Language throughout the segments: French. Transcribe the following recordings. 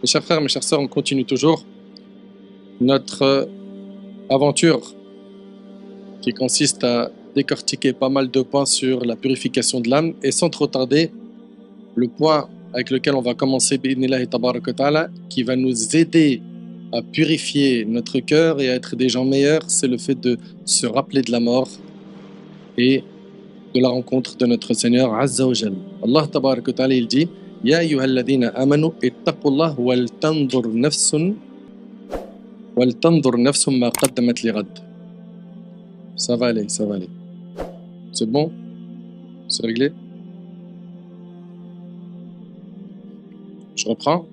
Mes chers frères, mes chères sœurs, on continue toujours notre aventure qui consiste à décortiquer pas mal de points sur la purification de l'âme. Et sans trop tarder, le point avec lequel on va commencer, bi'idhnillahi tabaraka wa ta'ala, qui va nous aider à purifier notre cœur et à être des gens meilleurs, c'est le fait de se rappeler de la mort et de la rencontre de notre Seigneur Azza wa Jal. Allah tabaraka wa ta'ala, il dit Ya ayyuhalladhina amanu ittaqullah wal tanzur nafsun ma qaddamat lighad. Ça va aller, ça va aller. C'est bon? C'est réglé? Je reprends.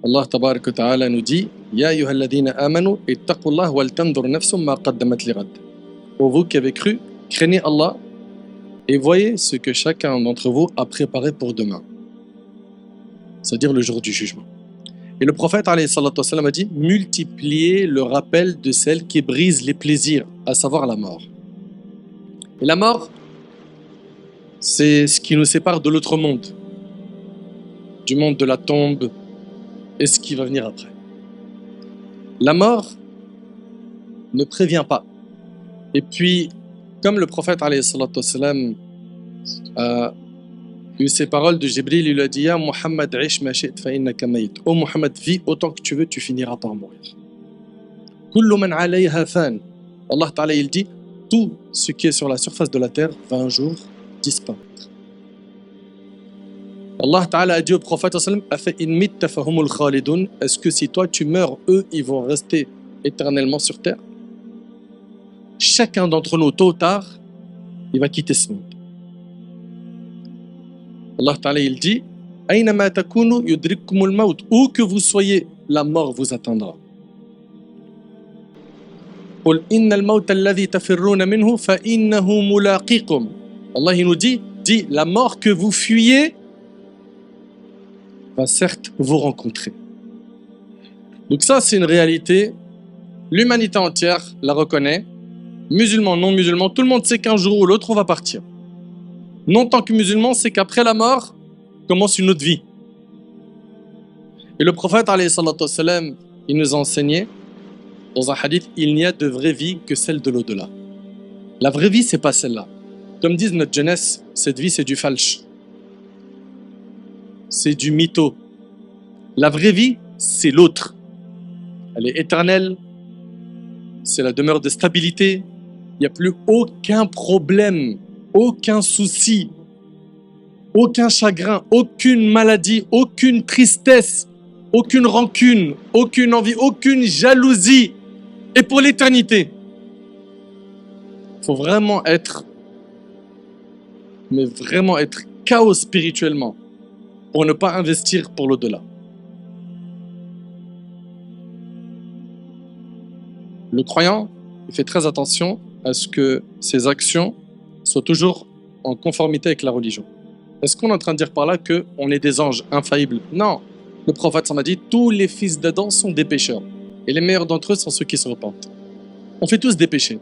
Allah tabaraka wa ta'ala nous dit Ya ayyuhalladhina amanu ittaqullah wal tanzur nafsun ma qaddamat lighad. Ô vous qui avez cru, craignez Allah et voyez ce que chacun d'entre vous a préparé pour demain, c'est-à-dire le jour du jugement. Et le prophète alayhi salatu wassalam a dit multipliez le rappel de celle qui brise les plaisirs, à savoir la mort. Et la mort, c'est ce qui nous sépare de l'autre monde, du monde de la tombe et ce qui va venir après. La mort ne prévient pas. Et puis, comme le prophète alayhi salatu wassalam a eu ces paroles de Jibril, il lui a dit Ya Muhammad, ish ma shi'ta fa innaka mayit. Oh Muhammad, vis autant que tu veux, tu finiras par mourir. Kullu man alayha fan. Allah Ta'ala, il dit tout ce qui est sur la surface de la terre va un jour disparaître. Allah Ta'ala a dit au prophète Afa in mitta fahumul khalidun. Est-ce que si toi tu meurs, eux ils vont rester éternellement sur terre? Chacun d'entre nous, tôt ou tard, il va quitter ce monde. Allah Ta'ala, il dit Aynama takunu yudrikkumul maut. Où que vous soyez, la mort vous atteindra. Qul innal mawta alladhi tafirruna minhu fa innahu mulaqikum. Allah il nous dit la mort que vous fuyez va certes vous rencontrer. Donc ça c'est une réalité. L'humanité entière la reconnaît. Musulmans, non musulmans, tout le monde sait qu'un jour ou l'autre on va partir. Non tant que musulman, c'est qu'après la mort commence une autre vie. Et le prophète alayhi salatu wassalam, il nous a enseigné dans un hadith, il n'y a de vraie vie que celle de l'au-delà. La vraie vie, c'est pas celle-là. Comme disent notre jeunesse, cette vie c'est du falche. C'est du mytho. La vraie vie, c'est l'autre. Elle est éternelle. C'est la demeure de stabilité. Il n'y a plus aucun problème, aucun souci, aucun chagrin, aucune maladie, aucune tristesse, aucune rancune, aucune envie, aucune jalousie. Et pour l'éternité, il faut vraiment être chaos spirituellement pour ne pas investir pour l'au-delà. Le croyant, il fait très attention à ce que ses actions soient toujours en conformité avec la religion. Est-ce qu'on est en train de dire par là qu'on est des anges infaillibles? Non. Le prophète m'a dit tous les fils d'Adam sont des pécheurs. Et les meilleurs d'entre eux sont ceux qui se repentent. On fait tous des péchés.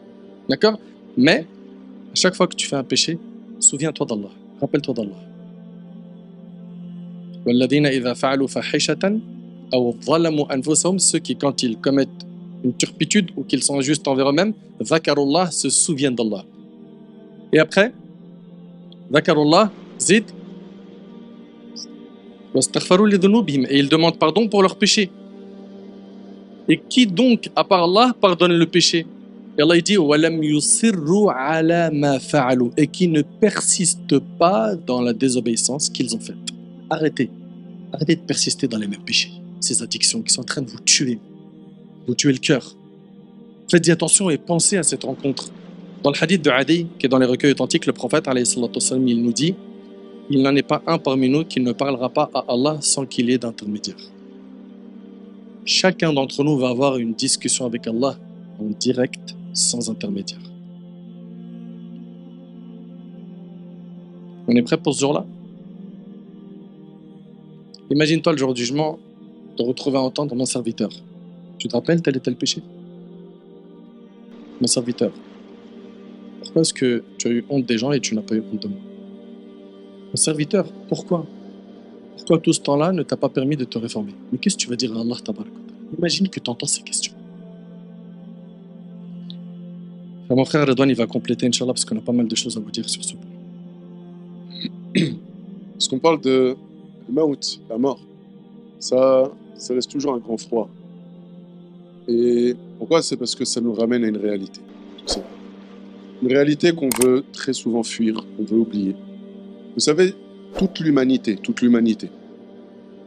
D'accord? Mais, à chaque fois que tu fais un péché, souviens-toi d'Allah. Rappelle-toi d'Allah. وَالَّذِينَ إِذَا فَعَلُوا فَحِشَةً أَوْ ظَلَمُوا أَنفُسَهُم, ceux qui, quand ils commettent une turpitude ou qu'ils sont injustes envers eux-mêmes, Zakarullah, se souviennent d'Allah. Et après, Zakarullah, zid, wastaghfaru li dhunubihim, et ils demandent pardon pour leurs péchés. Et qui donc, à part Allah, pardonne le péché? Et Allah dit walam yusirru ala ma fa'alu, et qui ne persistent pas dans la désobéissance qu'ils ont faite. Arrêtez de persister dans les mêmes péchés, ces addictions qui sont en train de vous tuer le cœur. Faites attention et pensez à cette rencontre. Dans le hadith de Adi, qui est dans les recueils authentiques, le prophète alayhi salatu wassalam, il nous dit il n'en est pas un parmi nous qui ne parlera pas à Allah sans qu'il y ait d'intermédiaire. Chacun d'entre nous va avoir une discussion avec Allah en direct, sans intermédiaire. On est prêt pour ce jour-là? Imagine-toi le jour du jugement, te retrouver à entendre mon serviteur. Tu te rappelles tel et tel péché? Mon serviteur. Pourquoi est-ce que tu as eu honte des gens et tu n'as pas eu honte de moi? Mon serviteur, pourquoi Pourquoi tout ce temps-là ne t'a pas permis de te réformer? Mais qu'est-ce que tu vas dire à Allah tabarak wa ta'ala? Imagine que tu entends ces questions. Et mon frère Redouane, il va compléter, Inch'Allah, parce qu'on a pas mal de choses à vous dire sur ce point. Parce qu'on parle de maout, la mort, ça laisse toujours un grand froid. Et pourquoi? C'est parce que ça nous ramène à une réalité. Tout ça. Une réalité qu'on veut très souvent fuir, qu'on veut oublier. Vous savez, toute l'humanité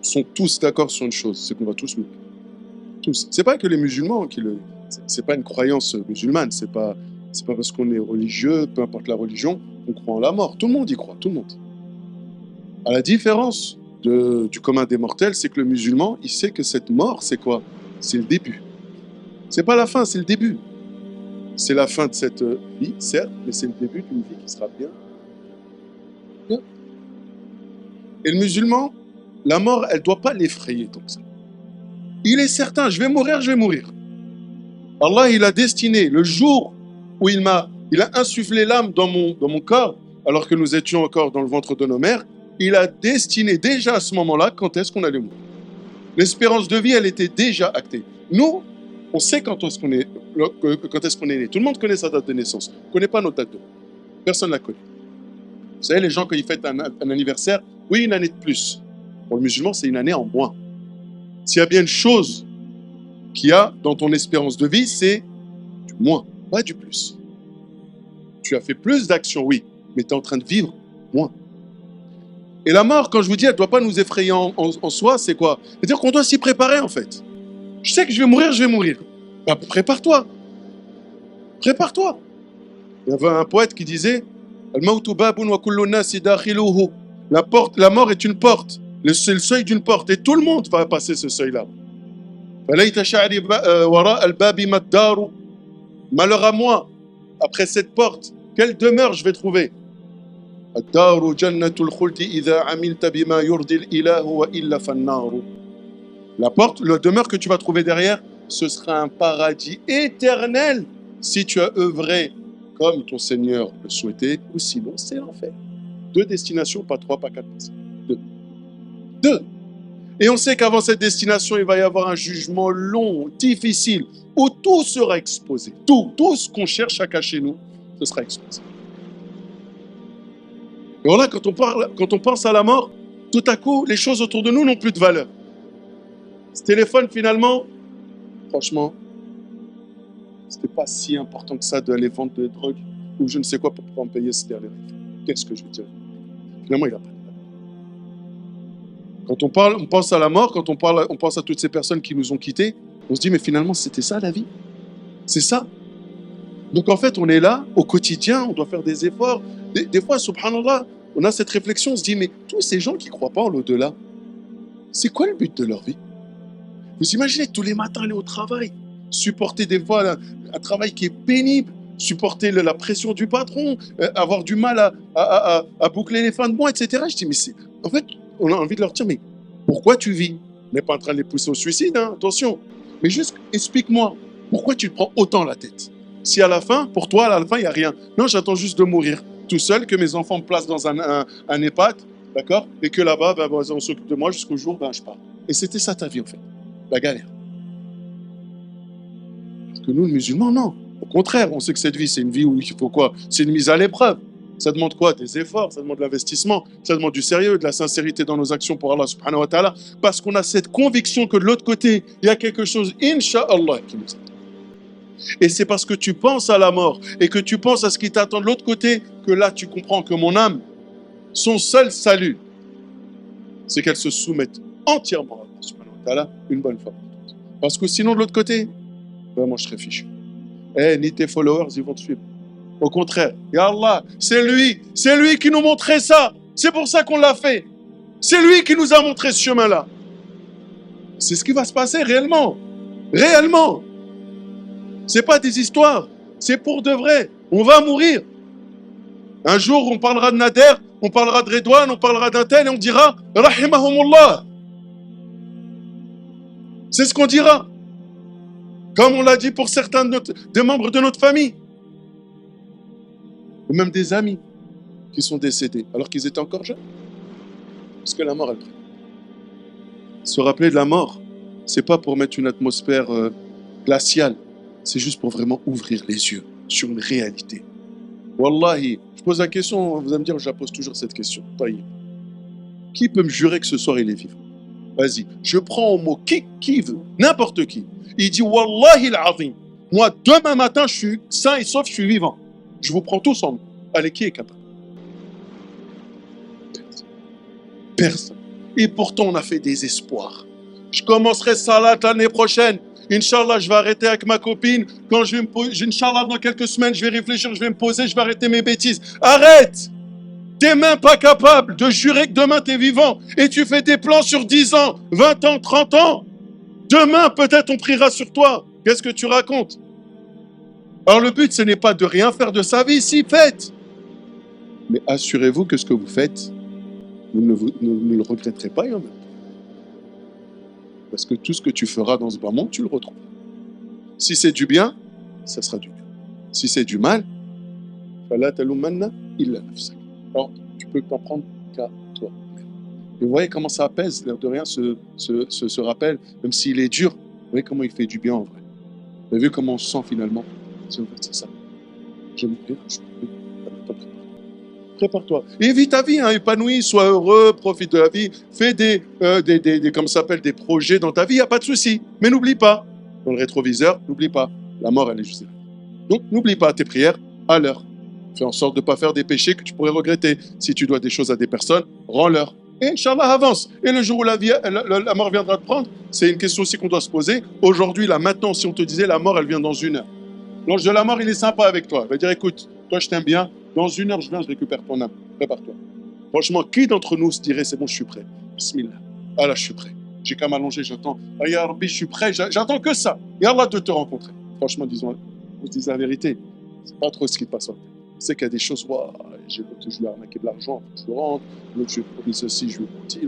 sont tous d'accord sur une chose, c'est qu'on va tous mourir. Tous. C'est pas que les musulmans qui le. C'est pas une croyance musulmane, c'est pas parce qu'on est religieux, peu importe la religion, on croit en la mort. Tout le monde y croit, tout le monde. À la différence du commun des mortels, c'est que le musulman, il sait que cette mort, c'est quoi? C'est le début. C'est pas la fin, c'est le début. C'est la fin de cette vie, certes, mais c'est le début d'une vie qui sera bien. Bien. Et le musulman, la mort, elle ne doit pas l'effrayer tant que ça. Il est certain, je vais mourir, je vais mourir. Allah, il a destiné le jour où il a insufflé l'âme dans mon corps, alors que nous étions encore dans le ventre de nos mères, il a destiné déjà à ce moment-là quand est-ce qu'on allait mourir. L'espérance de vie, elle était déjà actée. Nous, on sait quand est-ce qu'on est né. Tout le monde connaît sa date de naissance. On ne connaît pas notre date de mort. Personne ne la connaît. Vous savez, les gens, quand ils fêtent un anniversaire, oui, une année de plus. Pour le musulman, c'est une année en moins. S'il y a bien une chose qu'il y a dans ton espérance de vie, c'est du moins, pas du plus. Tu as fait plus d'actions, oui, mais tu es en train de vivre moins. Et la mort, quand je vous dis, elle ne doit pas nous effrayer en soi, c'est quoi? C'est-à-dire qu'on doit s'y préparer, en fait. Je sais que je vais mourir, je vais mourir. Bah, prépare-toi. Prépare-toi. Il y avait un poète qui disait la mort est une porte. C'est le seuil d'une porte. Et tout le monde va passer ce seuil-là. Malheur à moi, après cette porte, quelle demeure je vais trouver? La porte, la demeure que tu vas trouver derrière, ce sera un paradis éternel si tu as œuvré comme ton Seigneur le souhaitait, ou sinon c'est l'enfer. 2 destinations, pas 3, pas 4, pas 5. 2. Et on sait qu'avant cette destination, il va y avoir un jugement long, difficile, où tout sera exposé. Tout ce qu'on cherche à cacher nous, ce sera exposé. Et voilà, quand on pense à la mort, tout à coup, les choses autour de nous n'ont plus de valeur. Ce téléphone, finalement, franchement, c'était pas si important que ça d'aller vendre de drogue ou je ne sais quoi pour pouvoir me payer ce dernier. Qu'est-ce que je veux dire? Finalement, il n'a pas de valeur. Quand on pense à la mort, quand on pense à toutes ces personnes qui nous ont quittés, on se dit, mais finalement, c'était ça la vie? C'est ça? Donc en fait, on est là, au quotidien, on doit faire des efforts. Des fois, subhanallah, on a cette réflexion, on se dit, mais tous ces gens qui ne croient pas en l'au-delà, c'est quoi le but de leur vie? Vous imaginez tous les matins aller au travail, supporter des fois un travail qui est pénible, supporter la pression du patron, avoir du mal à boucler les fins de mois, etc. Je dis, mais en fait, on a envie de leur dire, mais pourquoi tu vis? On n'est pas en train de les pousser au suicide, hein, attention. Mais juste, explique-moi, pourquoi tu te prends autant la tête? Si à la fin, pour toi, à la fin, il n'y a rien. Non, j'attends juste de mourir tout seul, que mes enfants me placent dans un EHPAD, d'accord? Et que là-bas, on s'occupe de moi jusqu'au jour où je pars. Et c'était ça ta vie, en fait. La galère. Parce que nous, les musulmans, non. Au contraire, on sait que cette vie, c'est une vie où il faut quoi? C'est une mise à l'épreuve. Ça demande quoi? Des efforts, ça demande de l'investissement, ça demande du sérieux, de la sincérité dans nos actions pour Allah subhanahu wa ta'ala, parce qu'on a cette conviction que de l'autre côté, il y a quelque chose, incha'Allah, qui nous attend. Et c'est parce que tu penses à la mort et que tu penses à ce qui t'attend de l'autre côté que là, tu comprends que mon âme, son seul salut, c'est qu'elle se soumette entièrement à Allah subhanahu wa ta'ala une bonne fois. Parce que sinon, de l'autre côté, vraiment, je serais fichu. Ni tes followers, ils vont te suivre. Au contraire, ya Allah, c'est lui qui nous montrait ça. C'est pour ça qu'on l'a fait. C'est lui qui nous a montré ce chemin-là. C'est ce qui va se passer réellement. Réellement. C'est pas des histoires. C'est pour de vrai. On va mourir. Un jour, on parlera de Nader, on parlera de Redouane, on parlera d'un tel et on dira Rahimahumullah. C'est ce qu'on dira. Comme on l'a dit pour certains des membres de notre famille. Ou même des amis qui sont décédés alors qu'ils étaient encore jeunes. Parce que la mort, elle prend. Se rappeler de la mort, c'est pas pour mettre une atmosphère glaciale, c'est juste pour vraiment ouvrir les yeux sur une réalité. Wallahi, je pose la question, vous allez me dire, je la pose toujours cette question. Taïb. Qui peut me jurer que ce soir il est vivant? Vas-y, je prends au mot qui veut, n'importe qui. Il dit Wallahi al-azim, moi demain matin je suis sain et sauf, je suis vivant. Je vous prends tous en main. Allez, qui est capable? Personne. Et pourtant on a fait des espoirs. Je commencerai salat l'année prochaine. Inch'Allah, je vais arrêter avec ma copine. Quand je vais me poser, Inch'Allah, dans quelques semaines, je vais réfléchir, je vais me poser, je vais arrêter mes bêtises. Arrête! T'es même pas capable de jurer que demain t'es vivant. Et tu fais des plans sur 10 ans, 20 ans, 30 ans. Demain, peut-être on priera sur toi. Qu'est-ce que tu racontes? Alors le but, ce n'est pas de rien faire de sa vie, si, faites. Mais assurez-vous que ce que vous faites, vous ne le regretterez pas, en même temps. Parce que tout ce que tu feras dans ce bas monde, tu le retrouves. Si c'est du bien, ça sera du bien. Si c'est du mal, فَلَا تَلُومَنَّ إِلَّا نَفْسَكَ. Alors, tu peux t'en prendre qu'à toi. Et vous voyez comment ça apaise, l'air de rien, ce rappel, même s'il est dur, vous voyez comment il fait du bien en vrai. Vous avez vu comment on se sent finalement? C'est ça. Je me prépare-toi. Et vis ta vie, hein, épanoui, sois heureux, profite de la vie, fais comme ça s'appelle, des projets dans ta vie, il n'y a pas de souci. Mais n'oublie pas, dans le rétroviseur, n'oublie pas, la mort, elle est juste là. Donc, n'oublie pas tes prières à l'heure. Fais en sorte de ne pas faire des péchés que tu pourrais regretter. Si tu dois des choses à des personnes, rends-leur. Et Inch'Allah, avance. Et le jour où la mort viendra te prendre, c'est une question aussi qu'on doit se poser. Aujourd'hui, là, maintenant, si on te disait la mort, elle vient dans 1 heure. L'ange de la mort, il est sympa avec toi. Il va dire, écoute, toi, je t'aime bien. Dans 1 heure, je viens, je récupère ton âme. Prépare-toi. Franchement, qui d'entre nous se dirait, c'est bon, je suis prêt. Bismillah. Ah là, je suis prêt. J'ai qu'à m'allonger, j'attends. Ah, Ya Rabbi, je suis prêt. J'attends que ça. Et Allah de te rencontrer. Franchement, on se dise la vérité. C'est pas trop ce qui passe en tête. Je sais qu'il y a des choses, je lui ai arnaqué de l'argent, je le rentre, l'autre je lui ai promis ceci, je lui ai menti.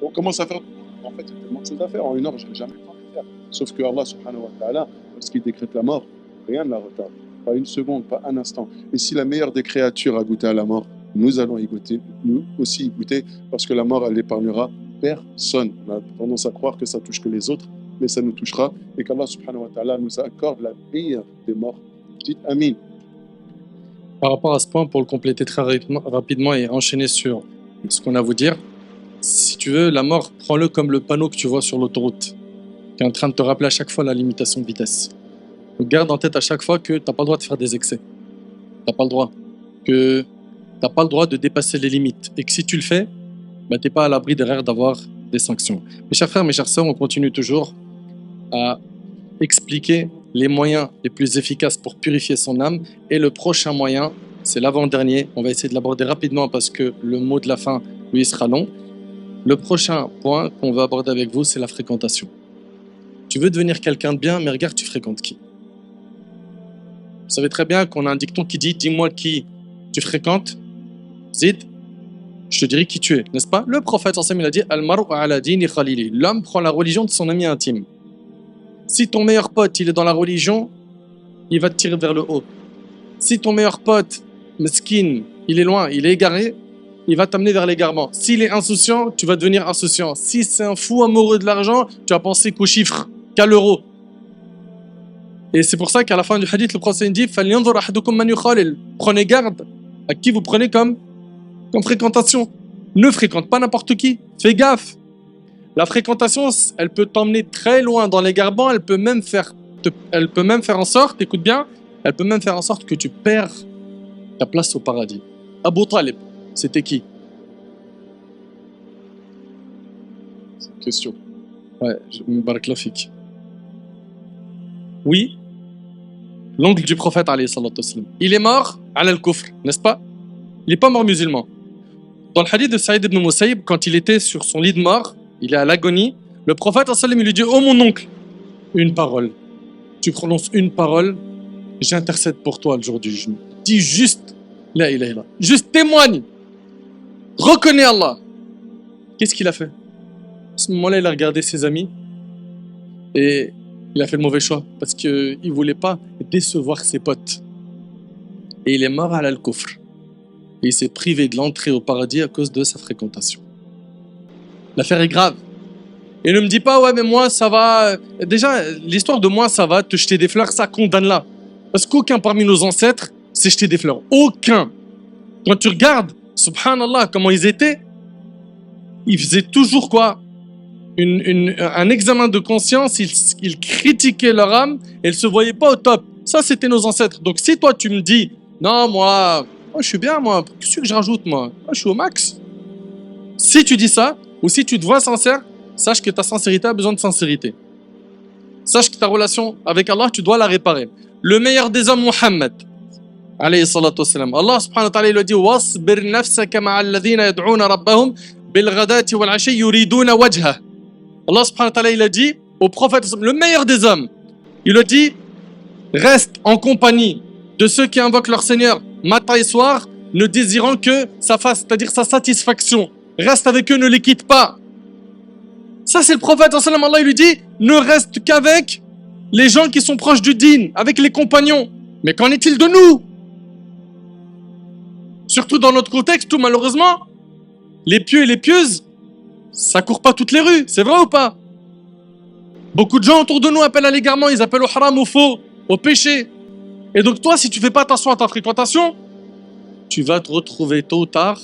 On commence à faire. En fait, il y a tellement de choses à faire. En 1 heure, je n'ai jamais le temps de faire. Sauf que Allah, subhanahu wa ta'ala, lorsqu'il décrète la mort, rien ne la retarde. Pas une seconde, pas un instant. Et si la meilleure des créatures a goûté à la mort, nous allons y goûter, nous aussi y goûter, parce que la mort, elle n'épargnera personne. On a tendance à croire que ça touche que les autres, mais ça nous touchera. Et qu'Allah, subhanahu wa ta'ala, nous accorde la meilleure des morts. Dites Amin. Par rapport à ce point, pour le compléter très rapidement et enchaîner sur ce qu'on a à vous dire, si tu veux, la mort, prends-le comme le panneau que tu vois sur l'autoroute, qui est en train de te rappeler à chaque fois la limitation de vitesse. Donc garde en tête à chaque fois que tu n'as pas le droit de faire des excès. Tu n'as pas le droit. Que tu n'as pas le droit de dépasser les limites. Et que si tu le fais, tu n'es pas à l'abri derrière d'avoir des sanctions. Mes chers frères, mes chères sœurs, on continue toujours à expliquer les moyens les plus efficaces pour purifier son âme. Et le prochain moyen, c'est l'avant-dernier. On va essayer de l'aborder rapidement parce que le mot de la fin, lui, sera long. Le prochain point qu'on va aborder avec vous, c'est la fréquentation. Tu veux devenir quelqu'un de bien, mais regarde, tu fréquentes qui? Vous savez très bien qu'on a un dicton qui dit « Dis-moi qui tu fréquentes, Zid, je te dirai qui tu es. » N'est-ce pas? Le prophète, il a dit « Al-mar'u ala dini khalili » L'homme prend la religion de son ami intime. Si ton meilleur pote, il est dans la religion, il va te tirer vers le haut. Si ton meilleur pote, meskin, il est loin, il est égaré, il va t'amener vers l'égarement. S'il est insouciant, tu vas devenir insouciant. Si c'est un fou amoureux de l'argent, tu vas penser qu'aux chiffres, qu'à l'euro. Et c'est pour ça qu'à la fin du hadith, le prophète dit فَلْيَنْظُرْ أَحَدُكُمْ مَنْ يُخَالِلْ. Prenez garde à qui vous prenez comme fréquentation. Ne fréquente pas n'importe qui. Fais gaffe. La fréquentation, elle peut t'emmener très loin dans l'égarement. Elle peut même faire en sorte, écoute bien, elle peut même faire en sorte que tu perds ta place au paradis. Abu Talib, c'était qui? C'est une question. Ouais, barakallahu fik. Oui, l'oncle du prophète, alayhi salatu wassalam. Il est mort à al-kufr, n'est-ce pas? Il n'est pas mort musulman. Dans le hadith de Saïd ibn Musayyib, quand il était sur son lit de mort, il est à l'agonie, le prophète, il lui dit « Oh mon oncle, une parole. Tu prononces une parole, j'intercède pour toi le jour du jugement. Dis juste la ilaha illallah. Juste témoigne. Reconnais Allah. » Qu'est-ce qu'il a fait? À ce moment-là, il a regardé ses amis et il a fait le mauvais choix parce qu'il ne voulait pas décevoir ses potes. Et il est mort à al-kufr. Et il s'est privé de l'entrée au paradis à cause de sa fréquentation. L'affaire est grave. Et ne me dis pas, ouais, mais moi, ça va. Déjà, l'histoire de moi, ça va, te jeter des fleurs, ça condamne-la. Parce qu'aucun parmi nos ancêtres s'est jeté des fleurs. Aucun. Quand tu regardes, subhanallah, comment ils étaient, ils faisaient toujours quoi? Un examen de conscience, ils critiquaient leur âme et ils se voyaient pas au top. Ça, c'était nos ancêtres. Donc, si toi, tu me dis, non, moi je suis bien, moi, qu'est-ce que je rajoute, moi je suis au max. Si tu dis ça, ou si tu te vois sincère, sache que ta sincérité a besoin de sincérité. Sache que ta relation avec Allah, tu dois la réparer. Le meilleur des hommes, Muhammad, alayhi salatu wassalam. Allah subhanahu wa ta'ala, il a dit, wasbir nafsaka ma'a alladhina yad'una rabbahum bil ghadati wal 'ashi yuriduna wajha. Allah subhanahu wa ta'ala, il a dit au prophète, le meilleur des hommes, il a dit, reste en compagnie de ceux qui invoquent leur Seigneur matin et soir, ne désirant que sa face, c'est-à-dire sa satisfaction. Reste avec eux, ne les quitte pas. Ça, c'est le prophète, Allah, il lui dit, ne reste qu'avec les gens qui sont proches du dîn, avec les compagnons. Mais qu'en est-il de nous? Surtout dans notre contexte où, malheureusement, les pieux et les pieuses, ça court pas toutes les rues, c'est vrai ou pas? Beaucoup de gens autour de nous appellent à l'égarement, ils appellent au haram, au faux, au péché. Et donc toi, si tu fais pas attention à ta fréquentation, tu vas te retrouver tôt ou tard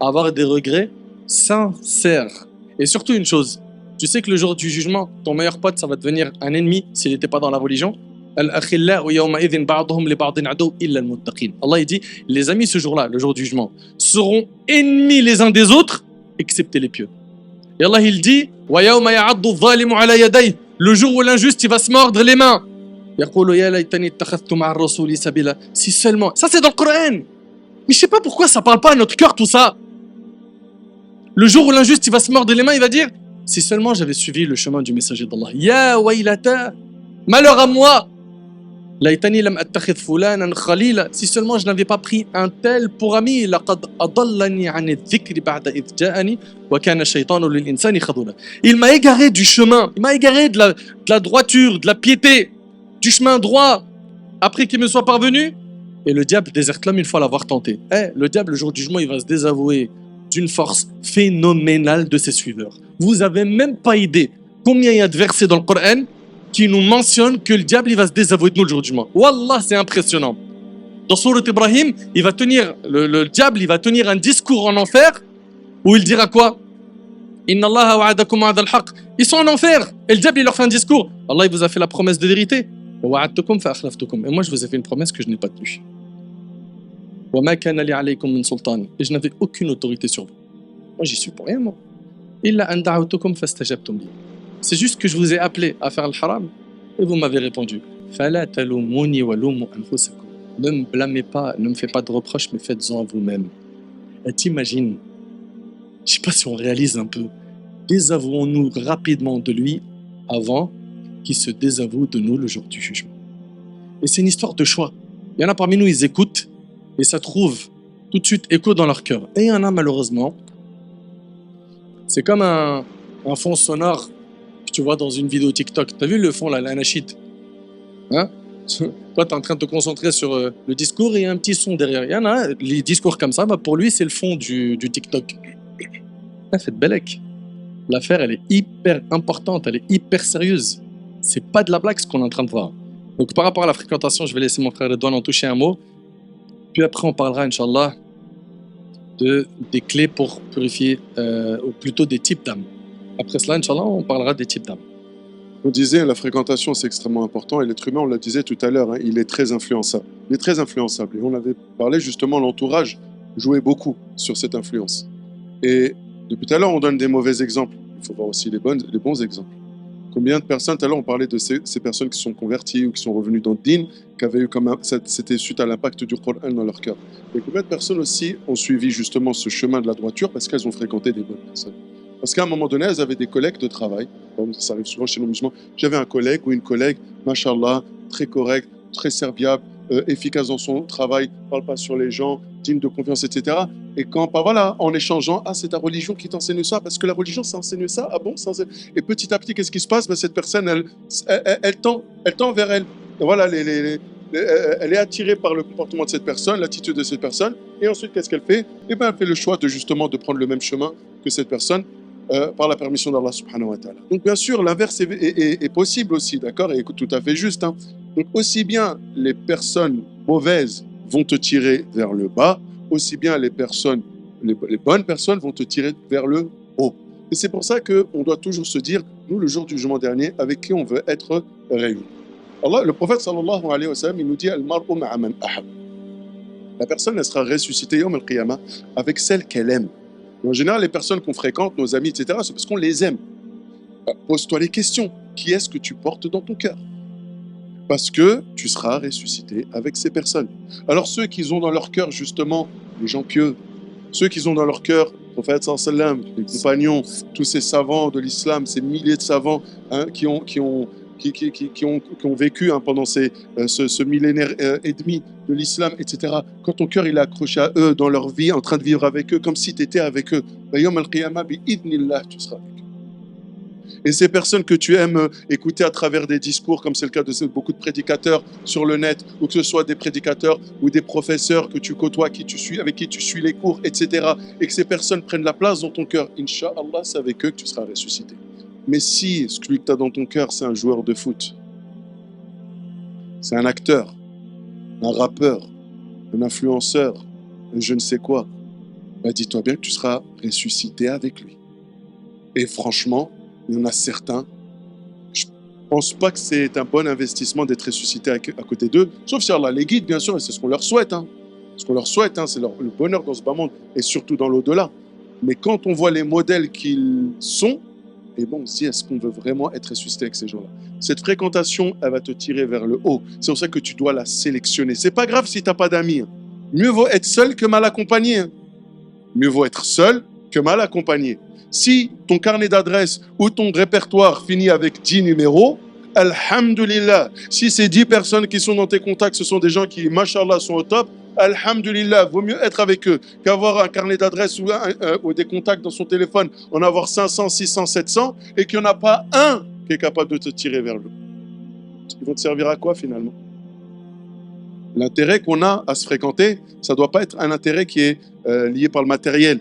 à avoir des regrets sincères. Et surtout une chose, tu sais que le jour du jugement, ton meilleur pote, ça va devenir un ennemi s'il n'était pas dans la religion. Allah il dit, les amis ce jour-là, le jour du jugement, seront ennemis les uns des autres, excepté les pieux. Et Allah il dit, le jour où l'injuste il va se mordre les mains. Si seulement, ça c'est dans le Coran. Mais je sais pas pourquoi ça parle pas à notre cœur tout ça. Le jour où l'injuste il va se mordre les mains, il va dire, si seulement j'avais suivi le chemin du messager d'Allah. Ya waylata, malheur à moi. Laïtani lam attakhidh fulanan khalila, si seulement je n'avais pas pris un tel pour ami. Laqad adallani 'an adh-dhikri ba'da idh ja'ani wa kana ash-shaytanu lil-insani khadula. Il m'a égaré du chemin, il m'a égaré de la droiture, de la piété, du chemin droit après qu'il me soit parvenu. Et le diable déserte l'homme une fois l'avoir tenté. Le diable, le jour du jugement, il va se désavouer d'une force phénoménale de ses suiveurs. Vous avez même pas idée combien il y a de versets dans le Coran qui nous mentionnent que le diable il va se désavouer de nous le jour du jugement. Wallah, c'est impressionnant. Dans Sourate Ibrahim, il va tenir, le diable, il va tenir un discours en enfer où il dira quoi? Inna Allah wa'adakum wa'ada al-haq. Ils sont en enfer et le diable il leur fait un discours. Allah il vous a fait la promesse de vérité. Wa'adtukum fa akhlaftukum. Et moi je vous ai fait une promesse que je n'ai pas tenue. Wa ma kana li alaykum min sultan. Et je n'avais aucune autorité sur vous. Moi j'y suis pour rien moi. Illa an da'awtukum fastajabtum li. C'est juste que je vous ai appelé à faire le haram et vous m'avez répondu. Fala talumuni wa lumu anfusakum. Ne me blâmez pas, ne me faites pas de reproches, mais faites-en à vous-même. Et t'imagines, je ne sais pas si on réalise un peu, désavouons-nous rapidement de lui avant qu'il se désavoue de nous le jour du jugement. Et c'est une histoire de choix. Il y en a parmi nous, ils écoutent et ça trouve tout de suite écho dans leur cœur. Et il y en a malheureusement, c'est comme un fond sonore que tu vois dans une vidéo TikTok. T'as vu le fond là, l'anachid? Hein? Toi, tu es en train de te concentrer sur le discours et il y a un petit son derrière. Il y en a les discours comme ça, bah pour lui, c'est le fond du TikTok. Faites belek. L'affaire, elle est hyper importante, elle est hyper sérieuse. C'est pas de la blague ce qu'on est en train de voir. Donc, par rapport à la fréquentation, je vais laisser mon frère Redouane en toucher un mot. Puis après, on parlera, Inch'Allah, des clés pour purifier, ou plutôt des types d'âmes. Après cela, Inch'Allah, on parlera des types d'âmes. On disait la fréquentation c'est extrêmement important et l'être humain, on le disait tout à l'heure, hein, il est très influençable. Il est très influençable et on avait parlé justement, l'entourage jouait beaucoup sur cette influence. Et depuis tout à l'heure on donne des mauvais exemples, il faut voir aussi les bons exemples. Combien de personnes, tout à l'heure on parlait de ces personnes qui sont converties ou qui sont revenues dans le din, qui avaient eu c'était suite à l'impact du Coran dans leur cœur. Et combien de personnes aussi ont suivi justement ce chemin de la droiture parce qu'elles ont fréquenté des bonnes personnes. Parce qu'à un moment donné, elles avaient des collègues de travail. Ça arrive souvent chez nos musulmans. J'avais un collègue ou une collègue, machallah, très correct, très serviable, efficace dans son travail, parle pas sur les gens, digne de confiance, etc. Et quand, bah voilà, en échangeant, c'est ta religion qui t'enseigne ça, parce que la religion, ça enseigne ça, ah bon, ça enseigne... Et petit à petit, qu'est-ce qui se passe? Cette personne, elle tend vers elle. Et voilà, elle est attirée par le comportement de cette personne, l'attitude de cette personne. Et ensuite, qu'est-ce qu'elle fait? Eh bien, elle fait le choix de justement de prendre le même chemin que cette personne. par la permission d'Allah subhanahu wa ta'ala. Donc bien sûr, l'inverse est possible aussi, d'accord, et tout à fait juste. Hein. Donc aussi bien les personnes mauvaises vont te tirer vers le bas, aussi bien les bonnes personnes vont te tirer vers le haut. Et c'est pour ça qu'on doit toujours se dire, nous, le jour du jugement dernier, avec qui on veut être réunis. Allah, le prophète sallallahu alayhi wa sallam, il nous dit Al-mar'u ma'a man ahab. La personne, elle sera ressuscitée yawm al-qiyamah avec celle qu'elle aime. En général, les personnes qu'on fréquente, nos amis, etc., c'est parce qu'on les aime. Pose-toi les questions. Qui est-ce que tu portes dans ton cœur? Parce que tu seras ressuscité avec ces personnes. Alors ceux qui ont dans leur cœur, justement, les gens pieux, ceux qui ont dans leur cœur, le prophète sallallahu alayhi wa sallam, les compagnons, tous ces savants de l'islam, ces milliers de savants hein, qui ont vécu hein, pendant ce millénaire et demi de l'islam, etc. Quand ton cœur il est accroché à eux dans leur vie, en train de vivre avec eux, comme si tu étais avec eux, yawm al-qiyamah, bi-idnillah, tu seras avec eux. Et ces personnes que tu aimes écouter à travers des discours, comme c'est le cas de beaucoup de prédicateurs sur le net, ou que ce soit des prédicateurs ou des professeurs que tu côtoies, avec qui tu suis les cours, etc., et que ces personnes prennent la place dans ton cœur, Inch'Allah, c'est avec eux que tu seras ressuscité. Mais si celui que tu as dans ton cœur, c'est un joueur de foot, c'est un acteur, un rappeur, un influenceur, un je ne sais quoi, bah dis-toi bien que tu seras ressuscité avec lui. Et franchement, il y en a certains, je ne pense pas que c'est un bon investissement d'être ressuscité à côté d'eux, sauf si Allah les guide, bien sûr, et c'est ce qu'on leur souhaite. Hein. Ce qu'on leur souhaite, hein, c'est le bonheur dans ce bas monde, et surtout dans l'au-delà. Mais quand on voit les modèles qu'ils sont, et bon, si est-ce qu'on veut vraiment être ressuscité avec ces gens-là? Cette fréquentation, elle va te tirer vers le haut. C'est pour ça que tu dois la sélectionner. C'est pas grave si tu n'as pas d'amis. Hein. Mieux vaut être seul que mal accompagné. Hein. Mieux vaut être seul que mal accompagné. Si ton carnet d'adresses ou ton répertoire finit avec 10 numéros, alhamdulillah. Si ces 10 personnes qui sont dans tes contacts, ce sont des gens qui, mashallah, sont au top, alhamdulillah, vaut mieux être avec eux qu'avoir un carnet d'adresses ou des contacts dans son téléphone, en avoir 500, 600, 700, et qu'il n'y en a pas un qui est capable de te tirer vers le haut. Ils vont te servir à quoi finalement? L'intérêt qu'on a à se fréquenter, ça ne doit pas être un intérêt qui est lié par le matériel.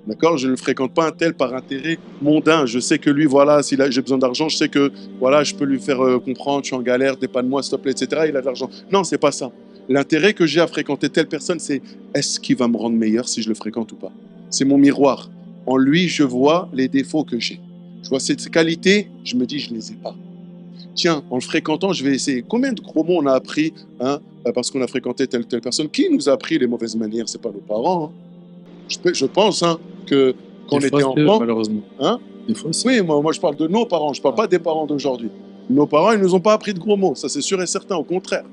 D'accord, je ne fréquente pas un tel par intérêt mondain. Je sais que lui, voilà, si j'ai besoin d'argent, je sais que voilà, je peux lui faire comprendre, je suis en galère, dépanne-moi, s'il te plaît, etc. Il a de l'argent. Non, c'est pas ça. L'intérêt que j'ai à fréquenter telle personne, c'est est-ce qu'il va me rendre meilleur si je le fréquente ou pas? C'est mon miroir. En lui, je vois les défauts que j'ai. Je vois ses qualités, je me dis, je ne les ai pas. Tiens, en le fréquentant, je vais essayer. Combien de gros mots on a appris hein, parce qu'on a fréquenté telle personne? Qui nous a appris les mauvaises manières? C'est pas nos parents. Hein. Je pense hein, que quand on était enfant, malheureusement. Hein, des fois, oui, moi je parle de nos parents, je parle pas des parents d'aujourd'hui. Nos parents, ils nous ont pas appris de gros mots, ça c'est sûr et certain, au contraire.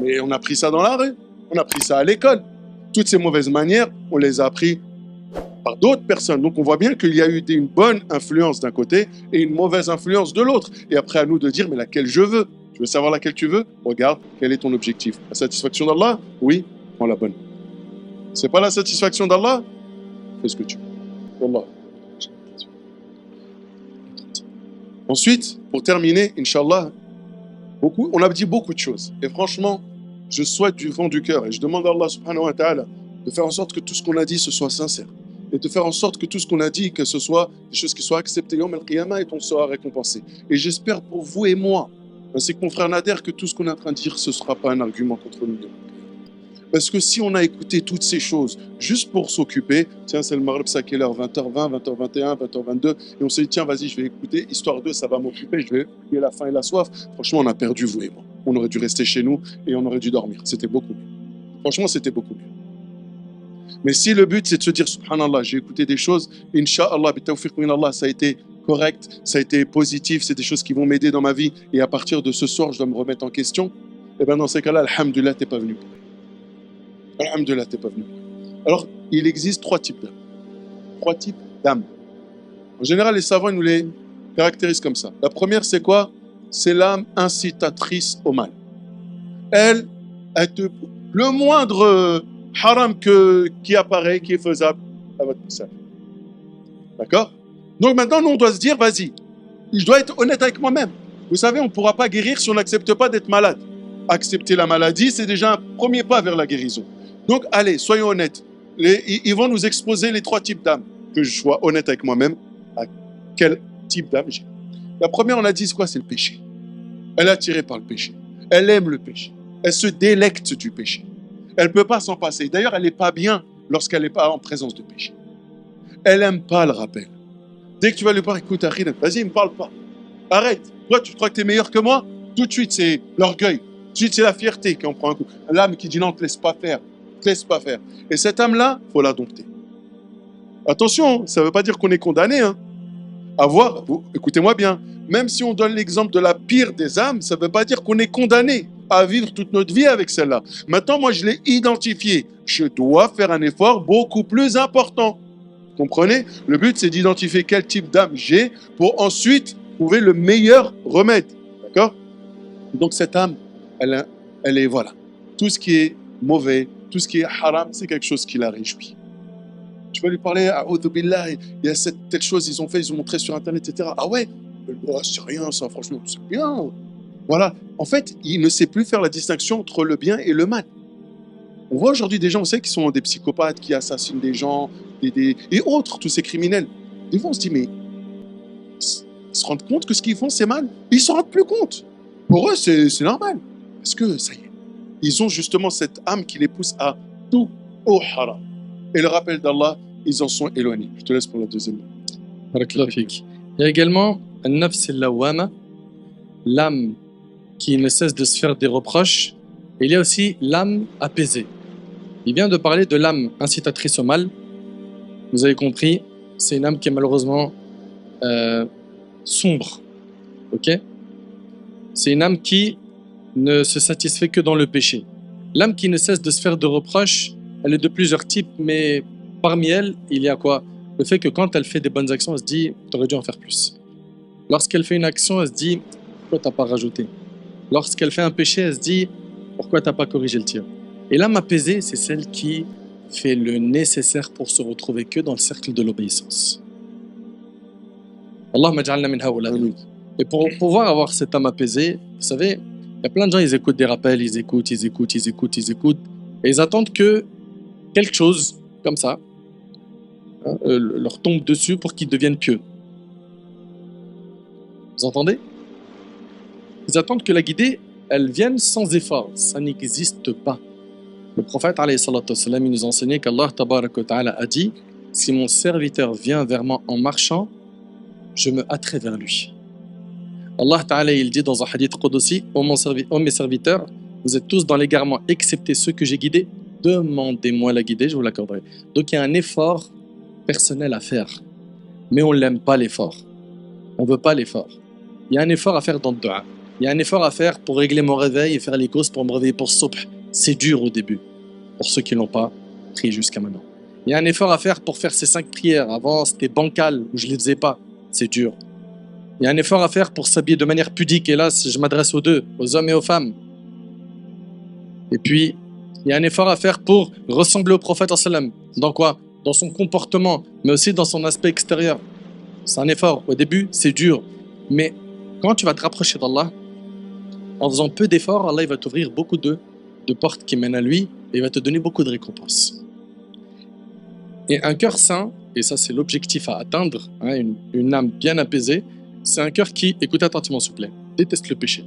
Mais on a appris ça dans la rue, on a appris ça à l'école. Toutes ces mauvaises manières, on les a appris par d'autres personnes. Donc on voit bien qu'il y a eu une bonne influence d'un côté et une mauvaise influence de l'autre. Et après à nous de dire, mais laquelle je veux? Tu veux savoir laquelle tu veux? Regarde, quel est ton objectif? La satisfaction d'Allah? Oui, prends la bonne. C'est pas la satisfaction d'Allah? Fais ce que tu veux. Wallah. Ensuite, pour terminer, Inch'Allah, on a dit beaucoup de choses. Et franchement, je souhaite du fond du cœur et je demande à Allah subhanahu wa ta'ala de faire en sorte que tout ce qu'on a dit, ce soit sincère. Et de faire en sorte que tout ce qu'on a dit, que ce soit des choses qui soient acceptées yawm al-qiyamah et qu'on sera récompensé. Et j'espère pour vous et moi, ainsi que mon frère Nader, que tout ce qu'on est en train de dire, ce ne sera pas un argument contre nous. Parce que si on a écouté toutes ces choses juste pour s'occuper, tiens, c'est le Maghreb, ça quelle heure? 20h20, 20h21, 20h22, et on s'est dit, tiens, vas-y, je vais écouter, histoire de, ça va m'occuper, je vais oublier la faim et la soif. Franchement, on a perdu, vous et moi. On aurait dû rester chez nous et on aurait dû dormir. C'était beaucoup mieux. Franchement, c'était beaucoup mieux. Mais si le but, c'est de se dire, subhanallah, j'ai écouté des choses, incha'Allah, bitawfiq min Allah, ça a été correct, ça a été positif, c'est des choses qui vont m'aider dans ma vie, et à partir de ce soir, je dois me remettre en question, et bien dans ces cas-là, alhamdulillah, t'es pas venu pour rien. Alhamdulillah, t'es pas venu. Alors, il existe 3 types d'âmes. 3 types d'âmes. En général, les savants nous les caractérisent comme ça. La première, c'est quoi? C'est l'âme incitatrice au mal. Elle le moindre haram qui apparaît, qui est faisable, elle va te pousser. D'accord? Donc maintenant, nous, on doit se dire, vas-y, je dois être honnête avec moi-même. Vous savez, on ne pourra pas guérir si on n'accepte pas d'être malade. Accepter la maladie, c'est déjà un premier pas vers la guérison. Donc, allez, soyons honnêtes. Ils vont nous exposer les 3 types d'âmes. Que je sois honnête avec moi-même, quel type d'âme j'ai. La première, on a dit, c'est quoi? C'est le péché. Elle est attirée par le péché. Elle aime le péché. Elle se délecte du péché. Elle ne peut pas s'en passer. D'ailleurs, elle n'est pas bien lorsqu'elle n'est pas en présence de péché. Elle n'aime pas le rappel. Dès que tu vas lui parler, écoute, Achille, vas-y, ne me parle pas. Arrête. Toi, tu crois que tu es meilleur que moi? Tout de suite, c'est l'orgueil. Tout de suite, c'est la fierté qui en prend un coup. L'âme qui dit non, ne te laisse pas faire. Ne te laisse pas faire. Et cette âme-là, il faut la dompter. Attention, ça ne veut pas dire qu'on est condamné. Écoutez-moi bien, même si on donne l'exemple de la pire des âmes, ça ne veut pas dire qu'on est condamné à vivre toute notre vie avec celle-là. Maintenant, moi, je l'ai identifiée. Je dois faire un effort beaucoup plus important. Vous comprenez? Le but, c'est d'identifier quel type d'âme j'ai pour ensuite trouver le meilleur remède. D'accord? Donc, cette âme, elle est, voilà. Tout ce qui est mauvais, tout ce qui est haram, c'est quelque chose qui la réjouit. Tu vas lui parler, A'udhu billah, il y a telle chose, ils ont fait, ils ont montré sur Internet, etc. Ah ouais, c'est rien, ça, franchement, c'est bien. Voilà. En fait, il ne sait plus faire la distinction entre le bien et le mal. On voit aujourd'hui des gens, on sait, qui sont des psychopathes, qui assassinent des gens, et autres, tous ces criminels. Des fois, on se dit, mais ils se rendent compte que ce qu'ils font, c'est mal. Ils ne s'en rendent plus compte. Pour eux, c'est normal. Parce que, ça y est, ils ont justement cette âme qui les pousse à tout au haram. Et le rappel d'Allah, ils en sont éloignés. Je te laisse pour la deuxième. Barakallahu fik. Il y a également An-Nafs al-Lawwama, l'âme qui ne cesse de se faire des reproches. Et il y a aussi l'âme apaisée. Il vient de parler de l'âme incitatrice au mal. Vous avez compris, c'est une âme qui est malheureusement sombre. Ok? C'est une âme qui ne se satisfait que dans le péché. L'âme qui ne cesse de se faire de reproches, elle est de plusieurs types, mais parmi elles, il y a quoi? Le fait que quand elle fait des bonnes actions, elle se dit « t'aurais dû en faire plus ». Lorsqu'elle fait une action, elle se dit « pourquoi t'as pas rajouté ?» Lorsqu'elle fait un péché, elle se dit « pourquoi t'as pas corrigé le tir ?» Et l'âme apaisée, c'est celle qui fait le nécessaire pour se retrouver que dans le cercle de l'obéissance. Allahumma ja'alna min haoula. Et pour pouvoir avoir cette âme apaisée, vous savez, il y a plein de gens, ils écoutent des rappels, ils écoutent, et ils attendent que quelque chose comme ça leur tombe dessus pour qu'ils deviennent pieux. Vous entendez? Ils attendent que la guidée, elle vienne sans effort. Ça n'existe pas. Le prophète, alayhi salatu wassalam, il nous enseignait qu'Allah tabarak wa ta'ala a dit « Si mon serviteur vient vers moi en marchant, je me hâterai vers lui. » Allah ta'ala, il dit dans un hadith qudsi « Ô mes serviteurs, vous êtes tous dans l'égarement, excepté ceux que j'ai guidés. Demandez-moi la guidée, je vous l'accorderai. » Donc il y a un effort personnel à faire. Mais on ne l'aime pas l'effort. On ne veut pas l'effort. Il y a un effort à faire dans le dua. Il y a un effort à faire pour régler mon réveil et faire les courses pour me réveiller pour subh. C'est dur au début, pour ceux qui ne l'ont pas pris jusqu'à maintenant. Il y a un effort à faire pour faire ces 5 prières. Avant, c'était bancal, où je ne les faisais pas. C'est dur. Il y a un effort à faire pour s'habiller de manière pudique. Et là, je m'adresse aux deux, aux hommes et aux femmes. Et puis, il y a un effort à faire pour ressembler au prophète sallam. Dans quoi? Dans son comportement, mais aussi dans son aspect extérieur. C'est un effort. Au début, c'est dur. Mais quand tu vas te rapprocher d'Allah, en faisant peu d'efforts, Allah il va t'ouvrir beaucoup de portes qui mènent à lui et il va te donner beaucoup de récompenses. Et un cœur saint, et ça c'est l'objectif à atteindre, hein, une âme bien apaisée, c'est un cœur qui, écoutez attentivement s'il vous plaît, déteste le péché.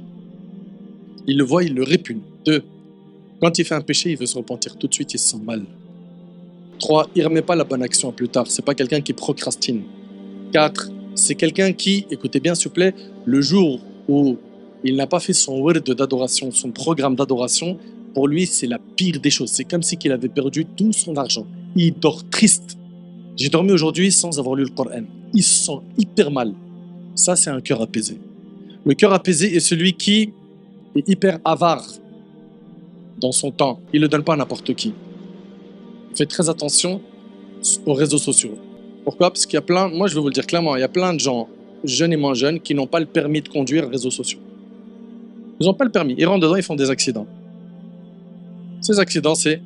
Il le voit, il le répugne. 2. Quand il fait un péché, il veut se repentir tout de suite, il se sent mal. 3. Il ne remet pas la bonne action à plus tard, c'est pas quelqu'un qui procrastine. 4. C'est quelqu'un qui, écoutez bien s'il vous plaît, le jour où il n'a pas fait son wird d'adoration, son programme d'adoration, pour lui c'est la pire des choses. C'est comme si il avait perdu tout son argent. Il dort triste. J'ai dormi aujourd'hui sans avoir lu le Coran. Il se sent hyper mal. Ça c'est un cœur apaisé. Le cœur apaisé est celui qui est hyper avare dans son temps. Il ne le donne pas à n'importe qui. Il fait très attention aux réseaux sociaux. Pourquoi? Parce qu'il y a plein, moi je vais vous le dire clairement, il y a plein de gens, jeunes et moins jeunes, qui n'ont pas le permis de conduire réseaux sociaux. Ils n'ont pas le permis, ils rentrent dedans, ils font des accidents. Ces accidents, c'est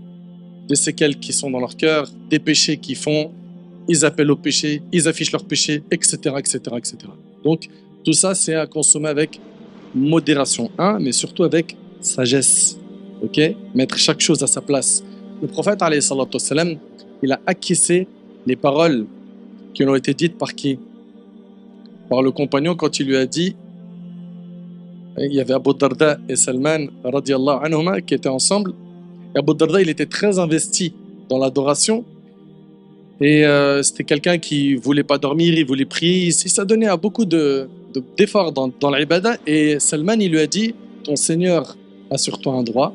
des séquelles qui sont dans leur cœur, des péchés qu'ils font, ils appellent au péché, ils affichent leur péché, etc., etc., etc. Donc, tout ça, c'est à consommer avec modération, mais surtout avec sagesse. Ok? Mettre chaque chose à sa place. Le prophète, alayhi salatu wassalam, il a acquiescé les paroles qui ont été dites par qui? par le compagnon quand il lui a dit, il y avait Abu Darda et Salman radiallahu anhuma qui étaient ensemble. Et Abu Darda, il était très investi dans l'adoration. Et c'était quelqu'un qui voulait pas dormir, il voulait prier. Il s'adonnait à beaucoup d'efforts dans l'ibada. Et Salman, il lui a dit, ton Seigneur a sur toi un droit,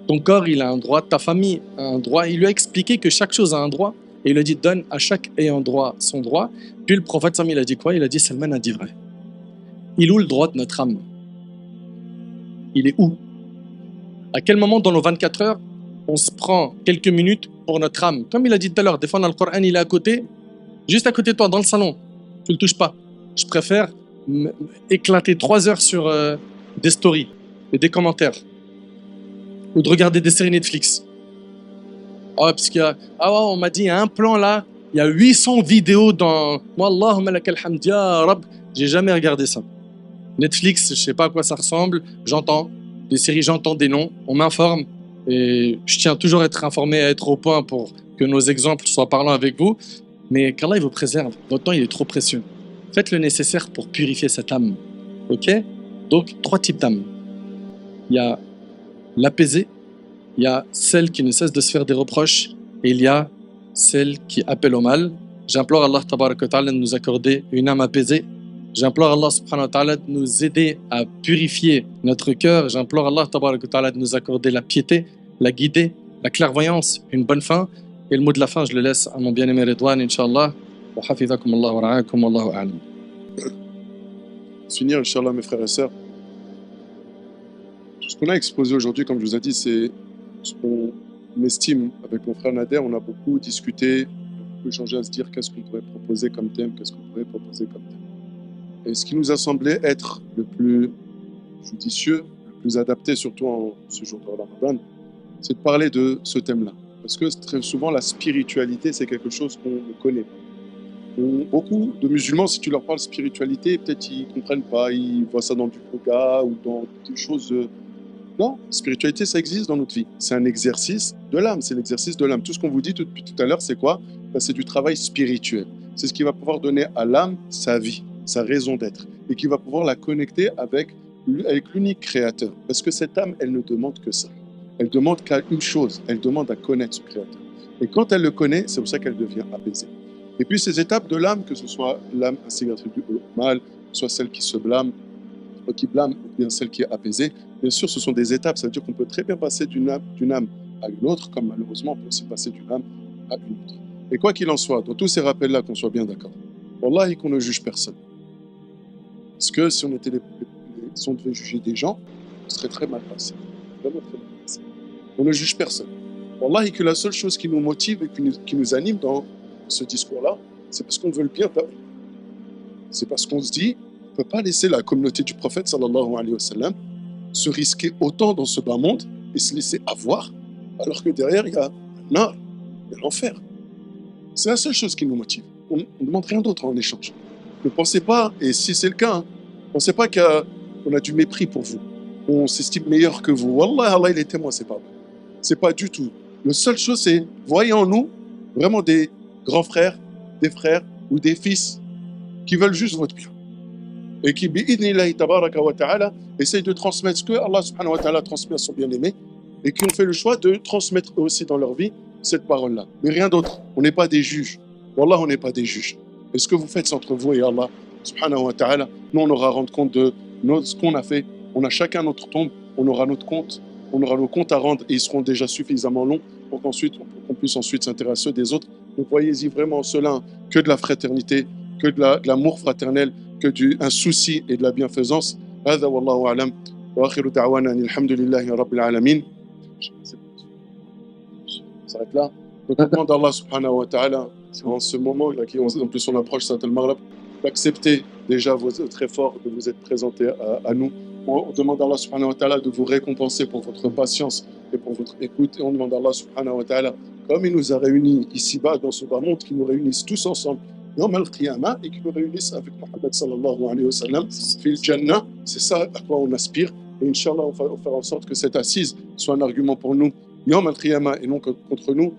ton corps, il a un droit, ta famille a un droit. Il lui a expliqué que chaque chose a un droit. Et il lui a dit, donne à chaque ayant droit son droit. Puis le prophète, il a dit quoi? Il a dit, Salman a dit vrai. Il est où le droit de notre âme? Il est où? À quel moment dans nos 24 heures, on se prend quelques minutes pour notre âme? Comme il a dit tout à l'heure, des fois dans le Coran, il est à côté, juste à côté de toi, dans le salon. Tu ne le touches pas. Je préfère éclater 3 heures sur des stories et des commentaires. Ou de regarder des séries Netflix. Ah, parce qu'il y a, on m'a dit, il y a un plan là, il y a 800 vidéos dans... Allahumma lakal hamd ya Rab. J'ai jamais regardé ça. Netflix, je sais pas à quoi ça ressemble, j'entends des séries, j'entends des noms, on m'informe et je tiens toujours à être informé, à être au point pour que nos exemples soient parlants avec vous, mais qu'Allah il vous préserve, votre temps il est trop précieux. Faites le nécessaire pour purifier cette âme, ok? Donc 3 types d'âmes. Il y a l'apaisée, il y a celle qui ne cesse de se faire des reproches et il y a celle qui appelle au mal. J'implore Allah tabaraka wa ta'ala de nous accorder une âme apaisée. J'implore Allah subhanahu wa ta'ala de nous aider à purifier notre cœur. J'implore Allah tabaraka wa ta'ala de nous accorder la piété, la guider, la clairvoyance, une bonne fin. Et le mot de la fin, je le laisse à mon bien-aimé Redouane, Inch'Allah. Wa hafidhakum Allah wa ra'akum, Wallahu a'lam. Pour finir, Inch'Allah, mes frères et sœurs, tout ce qu'on a exposé aujourd'hui, comme je vous ai dit, c'est ce qu'on estime avec mon frère Nader. On a beaucoup discuté, on a beaucoup échangé à se dire qu'est-ce qu'on pourrait proposer comme thème, qu'est-ce qu'on pourrait proposer comme thème. Et ce qui nous a semblé être le plus judicieux, le plus adapté, surtout en ce jour de Ramadan, c'est de parler de ce thème-là. Parce que très souvent, la spiritualité, c'est quelque chose qu'on ne connaît pas. Beaucoup de musulmans, si tu leur parles spiritualité, peut-être ils ne comprennent pas, ils voient ça dans du yoga ou dans des choses... Non, spiritualité, ça existe dans notre vie. C'est un exercice de l'âme, c'est l'exercice de l'âme. Tout ce qu'on vous dit depuis tout à l'heure, c'est quoi? C'est du travail spirituel. C'est ce qui va pouvoir donner à l'âme sa vie, sa raison d'être, et qui va pouvoir la connecter avec l'unique créateur. Parce que cette âme, elle ne demande que ça. Elle demande qu'à une chose, elle demande à connaître ce créateur. Et quand elle le connaît, c'est pour ça qu'elle devient apaisée. Et puis ces étapes de l'âme, que ce soit l'âme instigatrice du mal, soit celle qui se blâme, qui blâme, ou bien celle qui est apaisée, bien sûr, ce sont des étapes. Ça veut dire qu'on peut très bien passer d'une âme à une autre, comme malheureusement, on peut aussi passer d'une âme à une autre. Et quoi qu'il en soit, dans tous ces rappels-là, qu'on soit bien d'accord, wallahi qu'on ne juge personne. Parce que si on devait juger des gens, on serait très mal passé. Vraiment très mal passé. On ne juge personne. Wallahi que la seule chose qui nous motive et qui nous anime dans ce discours-là, c'est parce qu'on veut le bien peuple. C'est parce qu'on se dit, on ne peut pas laisser la communauté du prophète, sallallahu alayhi wa sallam, se risquer autant dans ce bas monde et se laisser avoir, alors que derrière, il y a l'enfer. C'est la seule chose qui nous motive. On ne demande rien d'autre en échange. Ne pensez pas, et si c'est le cas, ne pensez pas qu'on a du mépris pour vous. On s'estime meilleur que vous. Wallah, Allah, il est témoin, c'est pas vrai. C'est pas du tout. La seule chose, c'est, voyez en nous vraiment des grands frères, des frères ou des fils qui veulent juste votre bien. Et qui, bi'idnillahi tabaraka wa ta'ala, essayent de transmettre ce que Allah subhanahu wa ta'ala transmet à son bien-aimé et qui ont fait le choix de transmettre eux aussi dans leur vie cette parole-là. Mais rien d'autre. On n'est pas des juges. Wallah, on n'est pas des juges. Et ce que vous faites, c'est entre vous et Allah subhanahu wa ta'ala. Nous, on aura rendre compte de ce qu'on a fait. On a chacun notre tombe. On aura notre compte. On aura nos comptes à rendre et ils seront déjà suffisamment longs pour qu'on puisse ensuite s'intéresser des autres. Donc, voyez-y vraiment cela que de la fraternité, que de l'amour fraternel, que un souci et de la bienfaisance. هذا والله أعلم وآخر دعوانا أن الحمد لله رب العالمين. On s'arrête là. Donc, on demande à Allah subhanahu wa ta'ala, en ce moment, là, en plus on approche Saint al-Maghrib, d'accepter déjà votre effort de vous être présenté à nous. On demande à Allah subhanahu wa ta'ala de vous récompenser pour votre patience et pour votre écoute. Et on demande à Allah subhanahu wa ta'ala, comme il nous a réunis ici-bas dans ce bas monde, qu'il nous réunisse tous ensemble Yawm al-Qiyamah et qu'il nous réunisse avec Muhammad sallallahu alayhi wa sallam fil Jannah. C'est ça à quoi on aspire. Et Inch'Allah, on va faire en sorte que cette assise soit un argument pour nous Yawm al-Qiyamah et non contre nous.